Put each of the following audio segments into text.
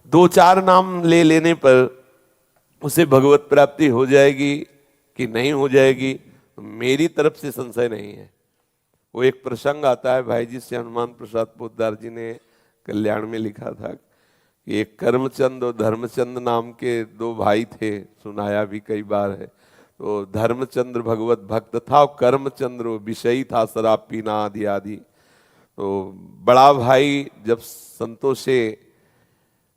दो चार नाम ले लेने पर उसे भगवत प्राप्ति हो जाएगी कि नहीं हो जाएगी, मेरी तरफ से संशय नहीं है। वो एक प्रसंग आता है भाई जी से, हनुमान प्रसाद पोद्दार जी ने कल्याण में लिखा था कि एक कर्मचंद और धर्मचंद नाम के दो भाई थे, सुनाया भी कई बार है। तो धर्मचंद्र भगवत भक्त था और कर्मचंद्र विषयी था, शराब पीना आदि आदि। तो बड़ा भाई जब संतों से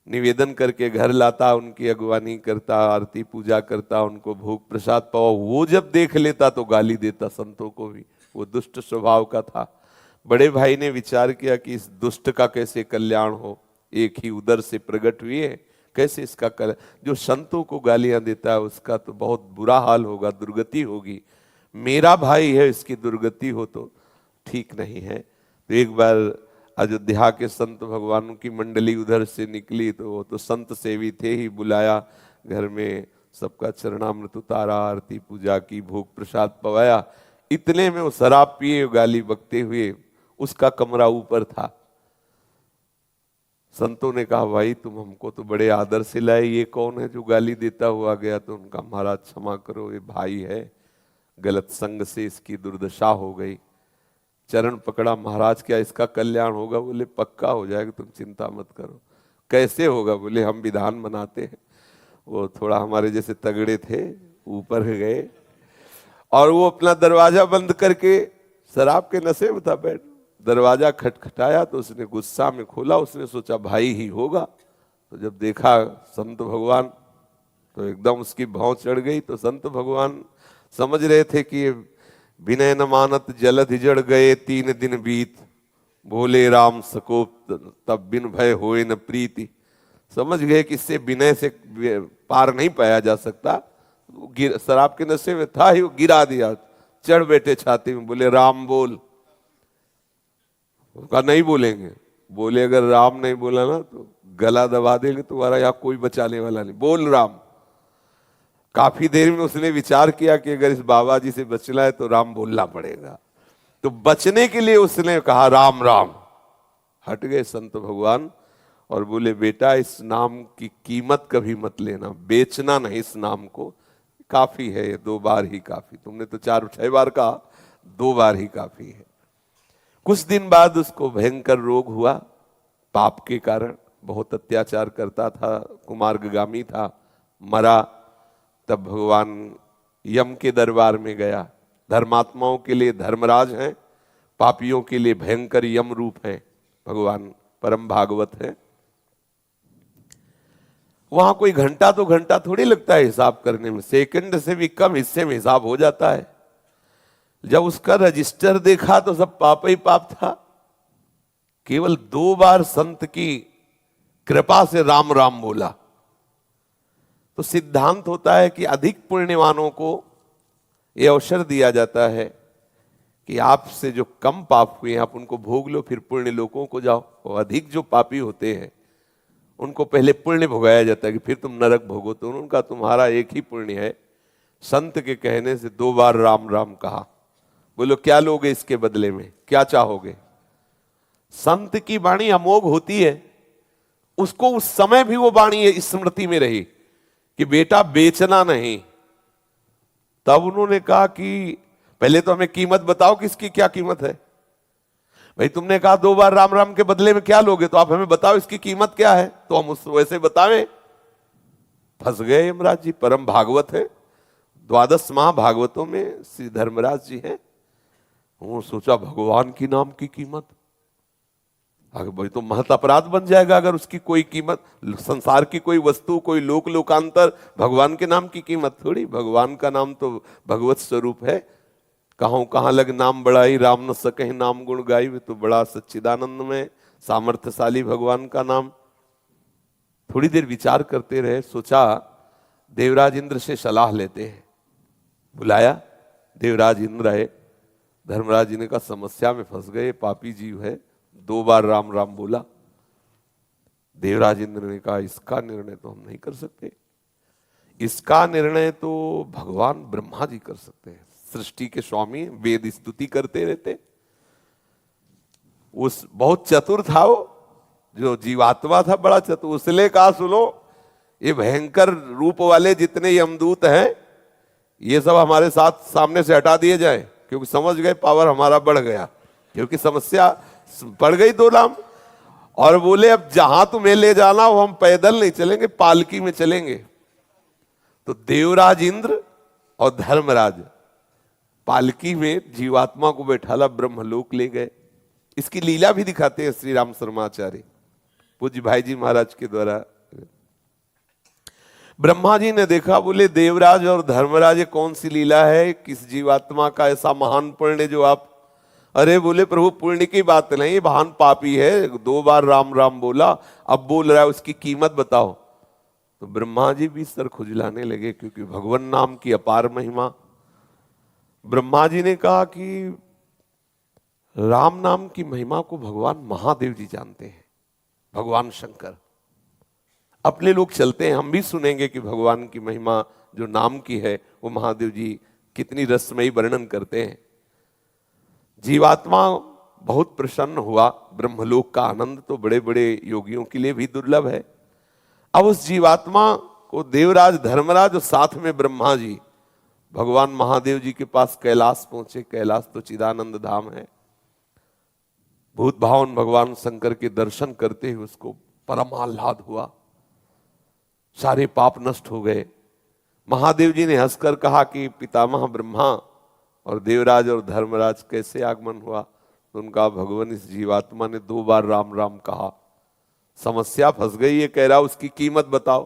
निवेदन करके घर लाता, उनकी अगवानी करता, आरती पूजा करता, उनको भोग प्रसाद पावा, वो जब देख लेता तो गाली देता संतों को भी, वो दुष्ट स्वभाव का था। बड़े भाई ने विचार किया कि इस दुष्ट का कैसे कल्याण हो, एक ही उदर से प्रकट हुए, कैसे इसका जो संतों को गालियां देता है उसका तो बहुत बुरा हाल होगा, दुर्गति होगी। मेरा भाई है, इसकी दुर्गति हो तो ठीक नहीं है। तो एक बार अयोध्या के संत भगवानों की मंडली उधर से निकली, तो वो तो संत सेवी थे ही, बुलाया घर में, सबका चरणामृत उतारा, आरती पूजा की, भोग प्रसाद पवाया। इतने में वो शराब पिए गाली बकते हुए, उसका कमरा ऊपर था। संतों ने कहा भाई तुम हमको तो बड़े आदर से लाए, ये कौन है जो गाली देता हुआ गया? तो उनका महाराज क्षमा करो, ये भाई है, गलत संग से इसकी दुर्दशा हो गई। चरण पकड़ा, महाराज क्या इसका कल्याण होगा? बोले पक्का हो जाएगा, तुम चिंता मत करो। कैसे होगा? बोले हम विधान बनाते हैं। वो थोड़ा हमारे जैसे तगड़े थे, ऊपर गए और वो अपना दरवाजा बंद करके, शराब के नशे में था बैठ, दरवाजा खटखटाया तो उसने गुस्सा में खोला, उसने सोचा भाई ही होगा। तो जब देखा संत भगवान तो एकदम उसकी भौं चढ़ गई। तो संत भगवान समझ रहे थे कि विनय न मानत जलधि हिजड़ गए 3 दिन बीत, भोले राम सकोप तब बिन भय होए न प्रीति। समझ गए कि इससे विनय से पार नहीं पाया जा सकता। शराब के नशे में था ही, वो गिरा दिया, चढ़ बैठे छाती में, बोले राम बोल। कहा नहीं बोलेंगे। बोले अगर राम नहीं बोला ना तो गला दबा देंगे, तुम्हारा यहाँ कोई बचाने वाला नहीं, बोल राम। काफी देर में उसने विचार किया कि अगर इस बाबा जी से बचना है तो राम बोलना पड़ेगा। तो बचने के लिए उसने कहा राम राम। हट गए संत भगवान और बोले बेटा इस नाम की कीमत कभी मत लेना, बेचना नहीं इस नाम को, काफी है ये, 2 बार ही काफी। तुमने तो 4-6 बार कहा, 2 बार ही काफी है। कुछ दिन बाद उसको भयंकर रोग हुआ, पाप के कारण, बहुत अत्याचार करता था, कुमार्गामी था, मरा। तब भगवान यम के दरबार में गया। धर्मात्माओं के लिए धर्मराज हैं, पापियों के लिए भयंकर यम रूप है भगवान, परम भागवत है। वहां कोई घंटा तो घंटा थोड़ी लगता है हिसाब करने में, सेकंड से भी कम हिस्से में हिसाब हो जाता है। जब उसका रजिस्टर देखा तो सब पाप ही पाप था। केवल 2 बार संत की कृपा से राम राम बोला। तो सिद्धांत होता है कि अधिक पुण्यवानों को यह अवसर दिया जाता है कि आपसे जो कम पाप हुए आप उनको भोग लो, फिर पुण्य लोकों को जाओ। और अधिक जो पापी होते हैं उनको पहले पुण्य भोगाया जाता है कि फिर तुम नरक भोगो। तो उनका तुम्हारा एक ही पुण्य है। संत के कहने से 2 बार राम राम कहा। बोलो क्या लोगे इसके बदले में, क्या चाहोगे? संत की वाणी अमोघ होती है, उसको उस समय भी वो वाणी स्मृति में रही कि बेटा बेचना नहीं। तब उन्होंने कहा कि पहले तो हमें कीमत बताओ कि इसकी क्या कीमत है। भाई तुमने कहा 2 बार राम राम के बदले में क्या लोगे, तो आप हमें बताओ इसकी कीमत क्या है, तो हम उस वैसे बतावें। फंस गए यमराज जी। परम भागवत है, 12 महाभागवतों में श्री धर्मराज जी हैं। वो सोचा भगवान की नाम की कीमत, अगर भाई तो महत अपराध बन जाएगा अगर उसकी कोई कीमत, संसार की कोई वस्तु, कोई लोक लोकांतर, भगवान के नाम की कीमत थोड़ी। भगवान का नाम तो भगवत स्वरूप है। कहां कहां लग नाम बढ़ाई, राम न सके नाम गुण गाई। तो बड़ा सच्चिदानंद में सामर्थ्यशाली भगवान का नाम। थोड़ी देर विचार करते रहे, सोचा देवराज इंद्र से सलाह लेते हैं। बुलाया, देवराज इंद्र आए। धर्मराज जी ने कहा समस्या में फंस गए, पापी जीव है, 2 बार राम राम बोला। देवराज इंद्र ने कहा इसका निर्णय तो हम नहीं कर सकते, इसका निर्णय तो भगवान ब्रह्मा जी कर सकते हैं, सृष्टि के स्वामी, वेद स्तुति करते रहते। उस बहुत चतुर था वो जो जीवात्मा था बड़ा चतुर, उसने कहा सुनो ये भयंकर रूप वाले जितने यमदूत हैं ये सब हमारे साथ सामने से हटा दिए जाएं, क्योंकि समझ गए पावर हमारा बढ़ गया, क्योंकि समस्या बढ़ गई 2 नाम। और बोले अब जहां तुम्हें ले जाना वो हम पैदल नहीं चलेंगे, पालकी में चलेंगे। तो देवराज इंद्र और धर्मराज पालकी में जीवात्मा को बैठाला ब्रह्मलोक ले गए। इसकी लीला भी दिखाते हैं श्री राम शर्माचार्य पूज्य भाई जी महाराज के द्वारा। ब्रह्मा जी ने देखा, बोले देवराज और धर्मराज कौन सी लीला है, किस जीवात्मा का ऐसा महान पुण्य जो आप, अरे बोले प्रभु पुण्य की बात नहीं, महान पापी है, 2 बार राम राम बोला, अब बोल रहा है, उसकी कीमत बताओ। तो ब्रह्मा जी भी सर खुजलाने लगे, क्योंकि भगवान नाम की अपार महिमा। ब्रह्मा जी ने कहा कि राम नाम की महिमा को भगवान महादेव जी जानते हैं, भगवान शंकर। अपने लोग चलते हैं, हम भी सुनेंगे कि भगवान की महिमा जो नाम की है वो महादेव जी कितनी रसमयी वर्णन करते हैं। जीवात्मा बहुत प्रसन्न हुआ, ब्रह्मलोक का आनंद तो बड़े बड़े योगियों के लिए भी दुर्लभ है। अब उस जीवात्मा को देवराज धर्मराज और साथ में ब्रह्मा जी भगवान महादेव जी के पास कैलाश पहुंचे। कैलाश तो चिदानंद धाम है। भूत भावन भगवान शंकर के दर्शन करते हुए उसको परम आह्लाद हुआ, सारे पाप नष्ट हो गए। महादेव जी ने हंसकर कहा कि पितामह ब्रह्मा और देवराज और धर्मराज कैसे आगमन हुआ? तो उनका भगवान इस जीवात्मा ने 2 बार राम राम कहा, समस्या फंस गई, ये कह रहा उसकी कीमत बताओ।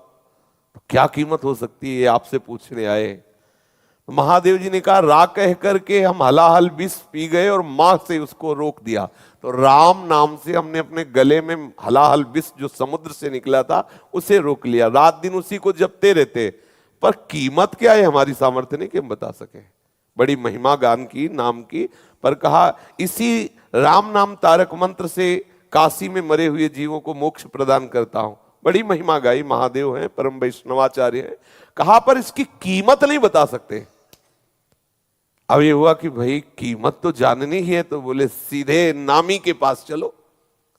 तो क्या कीमत हो सकती है ये आपसे पूछने आए। तो महादेव जी ने कहा रा कह करके हम हलाहल विष पी गए और मां से उसको रोक दिया। तो राम नाम से हमने अपने गले में हलाहल विष जो समुद्र से निकला था उसे रोक लिया, रात दिन उसी को जपते रहते। पर कीमत क्या है हमारी सामर्थ्य नहीं कि हम बता सके। बड़ी महिमा गान की नाम की, पर कहा इसी राम नाम तारक मंत्र से काशी में मरे हुए जीवों को मोक्ष प्रदान करता हूं। बड़ी महिमा गाई, महादेव हैं, परम वैष्णवाचार्य हैं। कहा पर इसकी कीमत नहीं बता सकते। अब ये हुआ कि भाई कीमत तो जाननी ही है, तो बोले सीधे नामी के पास चलो,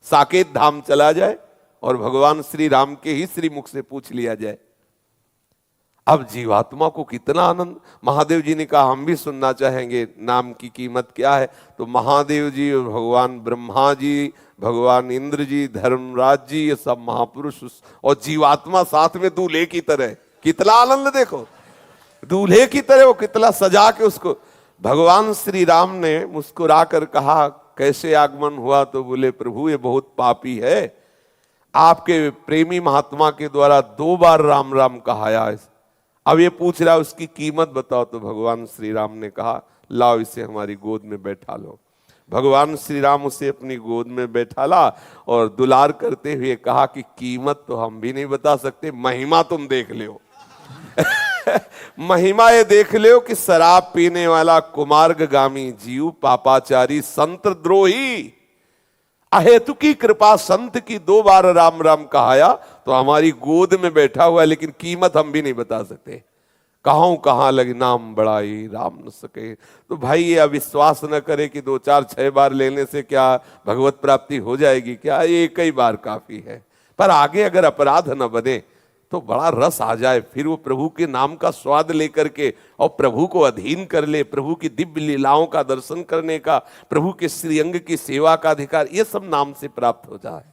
साकेत धाम चला जाए और भगवान श्री राम के ही श्री मुख से पूछ लिया जाए। अब जीवात्मा को कितना आनंद। महादेव जी ने कहा हम भी सुनना चाहेंगे, नाम की कीमत क्या है? तो महादेव जी और भगवान ब्रह्मा जी, भगवान इंद्र जी, धर्मराज जी, ये सब महापुरुष और जीवात्मा साथ में दूल्हे की तरह। कितना आनंद देखो, दूल्हे की तरह वो कितना सजा के उसको। भगवान श्री राम ने मुस्कुरा कर कहा कैसे आगमन हुआ? तो बोले प्रभु ये बहुत पापी है, आपके प्रेमी महात्मा के द्वारा 2 बार राम राम कहाया। अब ये पूछ रहा है उसकी कीमत बताओ। तो भगवान श्री राम ने कहा लाओ इसे हमारी गोद में बैठा लो। भगवान श्री राम उसे अपनी गोद में बैठा ला और दुलार करते हुए कहा कि कीमत तो हम भी नहीं बता सकते, महिमा तुम देख लो। महिमा ये देख लो कि शराब पीने वाला कुमार्गामी जीव, पापाचारी, संत द्रोही, अहेतु की कृपा संत की 2 बार राम राम कहाया तो हमारी गोद में बैठा हुआ है, लेकिन कीमत हम भी नहीं बता सकते। कहाँ लगे नाम बड़ाई राम न सके। तो भाई ये अविश्वास न करे कि 2 4 6 बार लेने से क्या भगवत प्राप्ति हो जाएगी, क्या ये कई बार काफी है। पर आगे अगर अपराध न बने तो बड़ा रस आ जाए, फिर वो प्रभु के नाम का स्वाद लेकर के और प्रभु को अधीन कर ले, प्रभु की दिव्य लीलाओं का दर्शन करने का, प्रभु के श्रीअंग की सेवा का अधिकार, ये सब नाम से प्राप्त हो जाए।